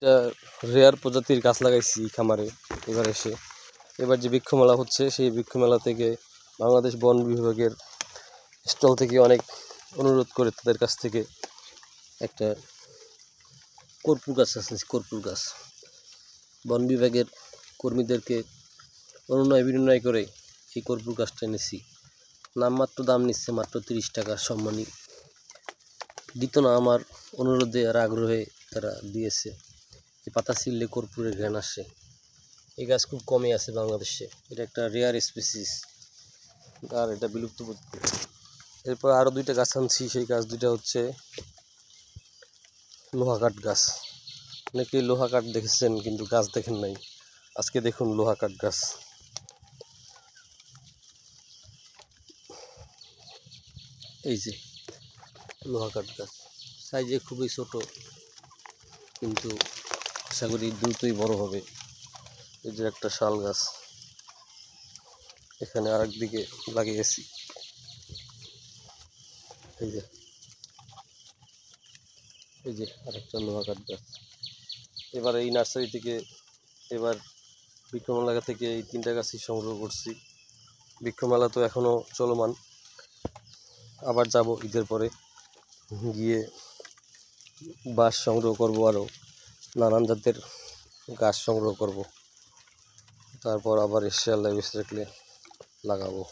এটা রেয়ার প্রজাতির গাছ লাগাইছি খামারে। এবার যে বৃক্ষ মেলা হচ্ছে, সেই বৃক্ষ মেলা থেকে বাংলাদেশ বন বিভাগের স্টল থেকে অনেক অনুরোধ করে তাদের কাছ থেকে একটা কর্পূর গাছ আছে। কর্পূর গাছ বন বিভাগের কর্মীদেরকে অনুনয় বিনয় করে এই কর্পূর গাছটা এনেছি। নামমাত্র দাম নিচ্ছে মাত্র 30 টাকা। সম্মানী দিত না, আমার অনুরোধে আর আগ্রহে তারা দিয়েছে। এই পাতা ছিঁড়লে কর্পূরের ঘ্রাণ আসে। এই গাছ খুব কমই আছে বাংলাদেশে। এটা একটা রেয়ার স্পিসিস আর এটা বিলুপ্ত পদ্ধতি। এরপর আরও 2টা গাছ আনছি। সেই গাছ 2টা হচ্ছে লোহা কাঠ গাছ। অনেকেই লোহা কাঠ দেখেছেন কিন্তু গাছ দেখেন নাই। আজকে দেখুন লোহা কাঠ গাছ। এই যে লোহা কাঠ গাছ, সাইজে খুবই ছোট, কিন্তু আশা করি দ্রুতই বড় হবে। এই যে একটা শাল গাছ, এখানে আরেক দিকে লাগিয়েছি। এই যে আরেকটা লোহা কাঠ গাছ। এবার এই নার্সারি থেকে, এবার বৃক্ষমেলা থেকে এই 3টা গাছই সংগ্রহ করছি। বৃক্ষমেলা তো এখনও চলমান। আবার যাব ঈদের পরে, গিয়ে বাঁশ সংগ্রহ করব, আরও নানান জাতের গাছ সংগ্রহ করব। তারপর আবার এসে আল্লাহ বেঁচে রাখলে লাগাবো।